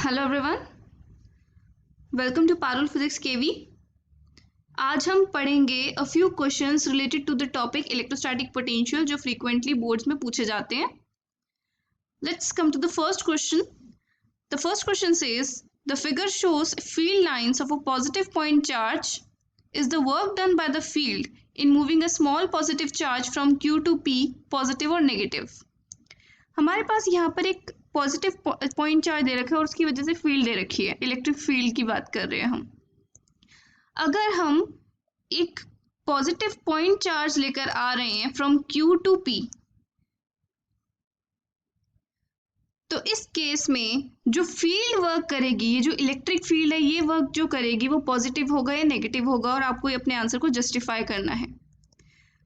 Hello everyone, welcome to Parul physics KV. आज हम पढ़ेंगे a few questions related to the topic electrostatic potential जो frequently boards में पूछे जाते हैं। Let's come to the first question. The first question says the figure shows field lines of a positive point charge is the work done by the field in moving a small positive charge from Q to P, positive और negative. हमारे पास यहाँ पर एक positive point charge दे रखा है और उसकी वजह से फील्ड दे रखी है, इलेक्ट्रिक फील्ड की बात कर रहे हैं हम। अगर हम एक पॉजिटिव पॉइंट चार्ज लेकर आ रहे हैं फ्रॉम Q टू P, तो इस केस में जो फील्ड वर्क करेगी, ये जो इलेक्ट्रिक फील्ड है, ये वर्क जो करेगी वो पॉजिटिव होगा या नेगेटिव होगा, और आपको अपने आंसर को जस्टिफाई करना है।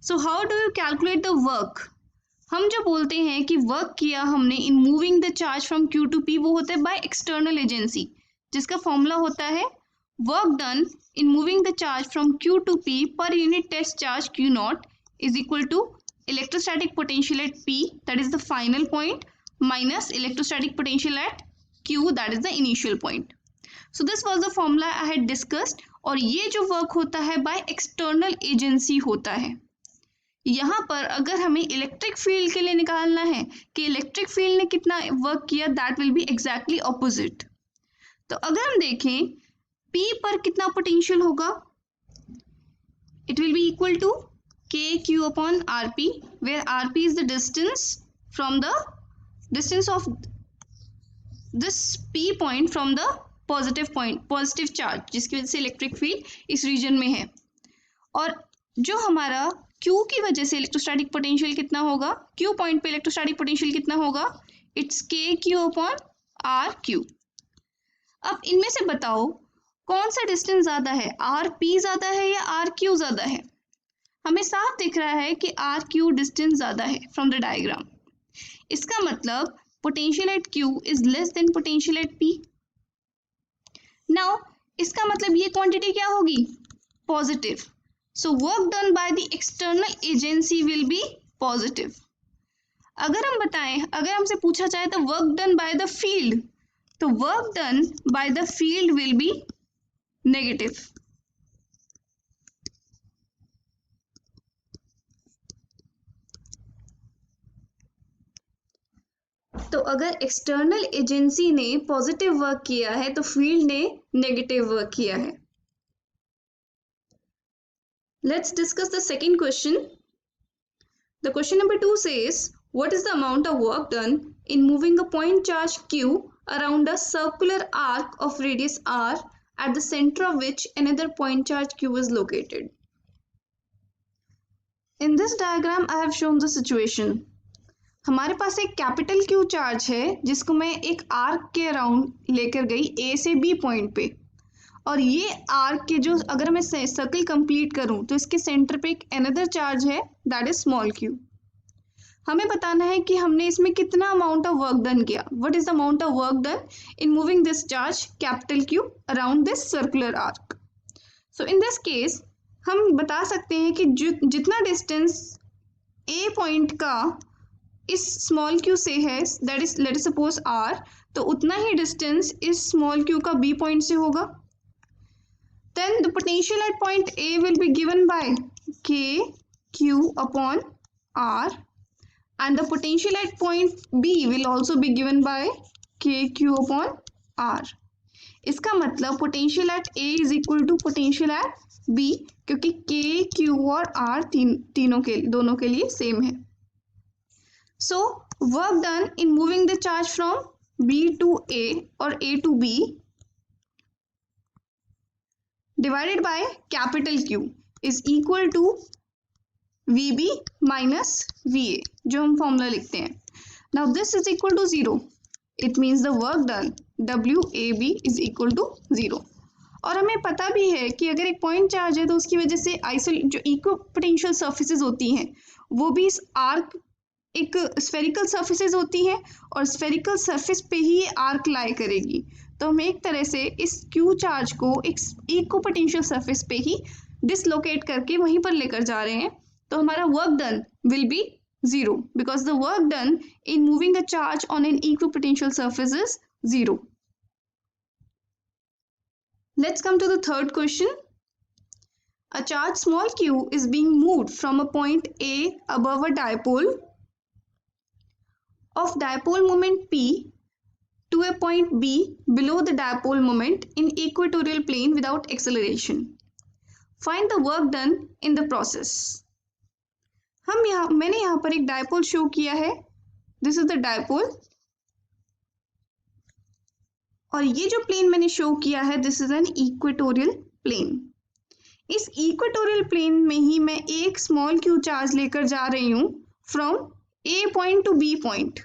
So how do you calculate the work? हम जो बोलते हैं कि वर्क किया हमने in moving the charge from Q to P, वो होता है बाय एक्सटर्नल एजेंसी, जिसका फॉर्मूला होता है work done in moving the charge from Q to P per unit test charge Q naught is equal to electrostatic potential at P, that is the final point, minus electrostatic potential at Q, that is the initial point. So this was the formula I had discussed. और ये जो work होता है by external agency होता है। यहाँ पर अगर हमें इलेक्ट्रिक फील्ड के लिए निकालना है कि इलेक्ट्रिक फील्ड ने कितना वर्क किया, that will be exactly opposite. तो अगर हम देखें P पर कितना पोटेंशियल होगा, it will be equal to KQ upon RP, where RP is the distance from the distance of this P point from the positive point, positive charge, जिसकी वजह से इलेक्ट्रिक फील्ड इस रीजन में है। और जो हमारा Q की वजह से इलेक्ट्रोस्टैटिक पोटेंशियल कितना होगा, Q पॉइंट पे इलेक्ट्रोस्टैटिक पोटेंशियल कितना होगा, इट्स KQ अपॉन RQ। अब इनमें से बताओ कौन सा डिस्टेंस ज्यादा है, RP ज्यादा है या RQ ज्यादा है? हमें साफ दिख रहा है कि RQ डिस्टेंस ज्यादा है फ्रॉम द डायग्राम। इसका मतलब potential at Q is less than potential at P। Now इसका मतलब ये क्वांटिटी क्या होगी, positive. So work done by the external agency will be positive. अगर हम बताएं, अगर हमसे पूछा जाए तो work done by the field, तो work done by the field will be negative. तो अगर एक्सटर्नल एजेंसी ने पॉजिटिव वर्क किया है तो फील्ड ने नेगेटिव वर्क किया है। Let's discuss the second question. The question number 2 says, what is the amount of work done in moving a point charge Q around a circular arc of radius R at the center of which another point charge Q is located? In this diagram, I have shown the situation. हमारे पास एक capital Q charge है जिसको मैं एक arc के around लेकर गई A से B पॉइंट पे, और ये आर्क के जो, अगर मैं सर्कल कंप्लीट करूं तो इसके सेंटर पे एक अनदर चार्ज है, दैट इज स्मॉल q। हमें बताना है कि हमने इसमें कितना अमाउंट ऑफ वर्क डन किया, what is the amount of work done in moving this charge capital Q around this circular arc. So in this case हम बता सकते हैं कि जितना डिस्टेंस A पॉइंट का इस स्मॉल q से है, that is late us suppose R, तो उतना ही डिस्टेंस इस स्मॉल q का B पॉइंट से होगा। Then the potential at point A will be given by KQ upon R, and the potential at point B will also be given by KQ upon R. इसका मतलब potential at A is equal to potential at B, क्योंकि KQ और R दोनों के लिए same है। So work done in moving the charge from B to A or A to B divided by capital Q is equal to VB minus VA, जो हम formula लिखते हैं। Now this is equal to 0. It means the work done WAB is equal to 0. और हमें पता भी है कि अगर एक पॉइंट चार्ज है तो उसकी वजह से जो इक्विपोटेंशियल सर्फेसेस होती हैं वो भी इस आर्क, एक स्फेरिकल सर्फेसेस होती हैं और स्फेरिकल सर्फेस पे ही ये आर्क लाई करेगी। तो हम एक तरह से इस Q चार्ज को एक इक्विपोटेंशियल सर्फेस पे ही डिसलोकेट करके वहीं पर लेकर जा रहे हैं। तो हमारा work done will be 0 because the work done in moving a charge on an equipotential surface is 0. Let's come to the third question. A charge small q is being moved from a point A above a dipole of dipole moment P to a point B below the dipole moment in equatorial plane without acceleration. Find the work done in the process. मैंने यहाँ पर एक dipole show किया है. This is the dipole और ये जो plane मैंने शो किया है this is an equatorial plane. इस इक्वेटोरियल प्लेन में ही मैं एक स्मॉल क्यू चार्ज लेकर जा रही हूं from A point to B point.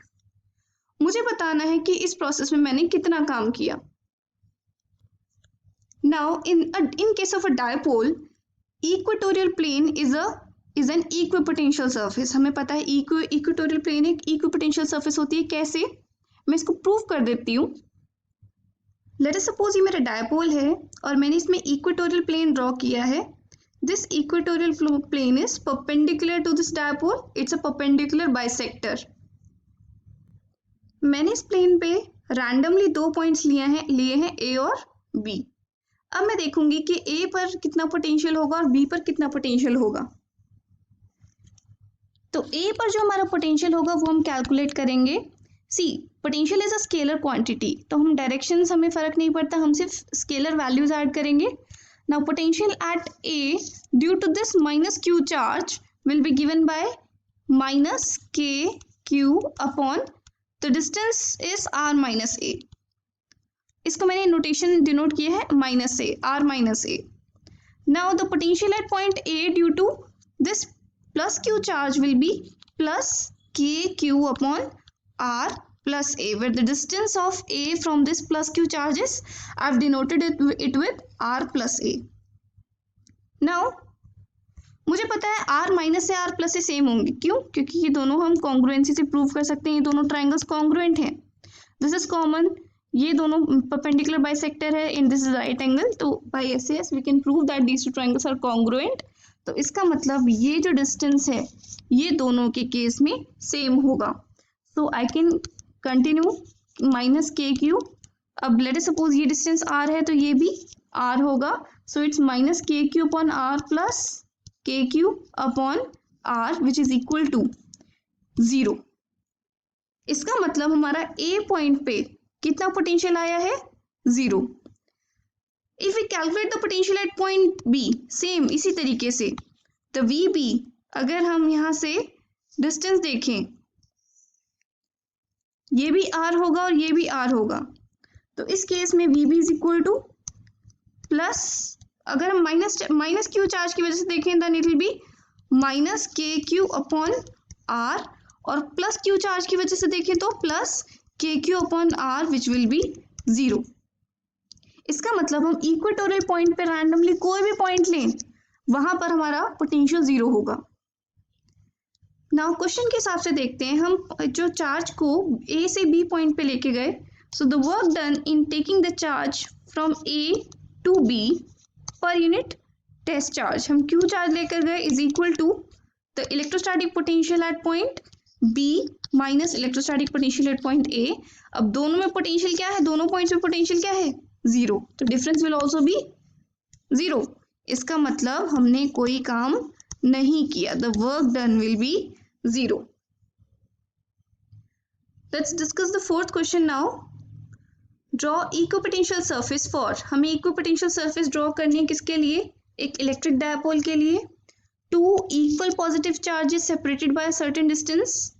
मुझे बताना है कि इस प्रोसेस में मैंने कितना काम किया. Now in case of a dipole equatorial plane is an equipotential surface. हमें पता है इक्वेटोरियल प्लेन एक इक्विपोटेंशियल सरफेस होती है. कैसे, मैं इसको प्रूव कर देती हूँ. लेट अस सपोज ये मेरा डायपोल है और मैंने इसमें इक्वेटोरियल प्लेन ड्रॉ किया है. This equatorial plane is perpendicular to this dipole. It's a perpendicular bisector. मैंने इस प्लेन पे रैंडमली 2 पॉइंट्स लिए हैं ए और बी. अब मैं देखूंगी कि ए पर कितना पोटेंशियल होगा और बी पर कितना पोटेंशियल होगा. तो ए पर जो हमारा पोटेंशियल होगा वो हम कैलकुलेट करेंगे. See, potential is a scalar quantity, तो हम डायरेक्शंस हमें फर्क नहीं पड़ता, हम सिर्फ स्केलर वैल्यूज ऐड करेंगे. Now potential at A due to this minus Q charge will be given by minus K Q upon the distance is R minus A. इसको मैंने नोटेशन डिनोट किया है minus A, R minus A. Now the potential at point A due to this plus q charge will be plus kq upon r plus a, where the distance of a from this plus q charge is, I've denoted it with r plus a. Now मुझे पता है r minus से r plus से same होंगे. क्यों? क्योंकि ये दोनों हम कॉन्ग्रुएंसी से प्रूव कर सकते हैं. ये दोनों ट्राइंगल्स कॉन्ग्रुएंट हैं. This is common. ये दोनों परपेंडिकुलर बाइसेक्टर है and this is right angle. तो by SS we can prove that these two triangles are congruent. तो इसका मतलब ये जो डिस्टेंस है ये दोनों के केस में सेम होगा. So I can continue minus K Q. अब लेट अस सपोज ये डिस्टेंस आर है तो ये भी आर होगा. So it's minus K Q upon R plus K Q upon R which is equal to 0. इसका मतलब हमारा ए पॉइंट पे कितना पोटेंशियल आया है? 0. If we calculate the potential at point B, same इसी तरीके से तो VB, अगर हम यहाँ से डिस्टेंस देखें ये भी R होगा और ये भी R होगा. तो इस केस में VB is equal to plus, अगर हम माइनस क्यू चार्ज की वजह से देखें then it will be minus K Q upon R, और प्लस क्यू चार्ज की वजह से देखें तो plus K Q upon R which will be 0. इसका मतलब हम इक्वेटोरियल पॉइंट पे रैंडमली कोई भी पॉइंट लें वहां पर हमारा पोटेंशियल 0 होगा. नाउ क्वेश्चन के हिसाब से देखते हैं. हम जो चार्ज को ए से बी पॉइंट पे लेके गए. So the work done in taking the charge from A to B per unit test charge, हम क्यू चार्ज लेकर गए is equal to the electrostatic potential at point B minus electrostatic potential at point A. अब दोनों में potential क्या है? दोनों points में पोटेंशियल क्या है? 0. तो डिफरेंस विल ऑल्सो बी 0. इसका मतलब हमने कोई काम नहीं किया. The work done will be 0. Let's discuss the fourth question now. Draw equipotential surface for, हमें इक्विपोटेंशियल सरफेस ड्रॉ करनी है किसके लिए? एक इलेक्ट्रिक डायपोल के लिए. 2 equal positive charges separated by a certain distance.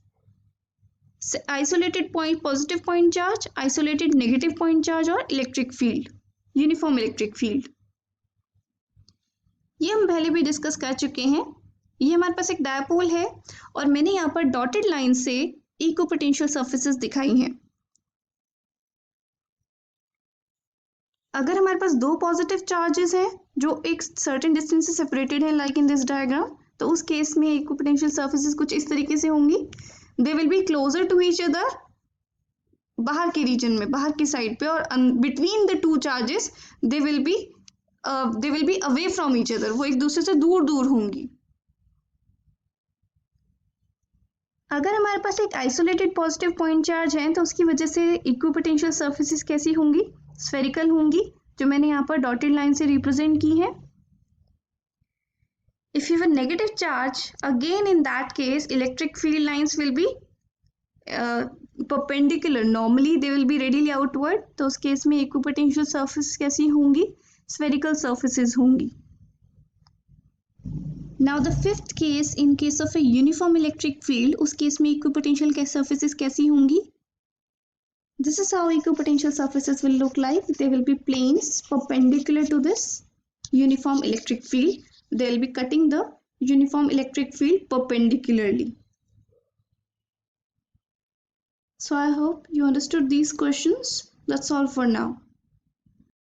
Isolated point positive point charge, isolated negative point charge और electric field, uniform electric field. ये हम पहले भी डिस्कस कर चुके हैं. ये हमारे पास एक डायपोल है और मैंने यहाँ पर डॉटेड लाइन से इक्विपोटेंशियल सरफेसेस दिखाई हैं. अगर हमारे पास 2 पॉजिटिव चार्जेस हैं जो एक सर्टेन डिस्टेंस से सेपरेटेड है लाइक इन दिस डायग्राम, तो उस केस में इक्विपोटेंशियल सरफेसेस कुछ इस तरीके से होंगी. They will be closer to each other, बाहर के रीजन में, बाहर की साइड पे, और between the 2 charges they will be away from each other, वो एक दूसरे से दूर दूर होंगी. अगर हमारे पास एक आइसोलेटेड पॉजिटिव पॉइंट चार्ज है तो उसकी वजह से इक्विपोटेंशियल सरफेसेस कैसी होंगी? स्फेरिकल होंगी. जो मैंने यहाँ पर डॉटेड लाइन से रिप्रेजेंट की है. If you have a negative charge, again in that case, electric field lines will be perpendicular. Normally they will be radially outward. तो उस केस में equipotential surface कैसी होंगी? Spherical surfaces होंगी. Now the fifth case, in case of a uniform electric field, उस case में equipotential surfaces कैसी होंगी? This is how equipotential surfaces will look like. They will be planes perpendicular to this uniform electric field. They will be cutting the uniform electric field perpendicularly. So I hope you understood these questions. That's all for now.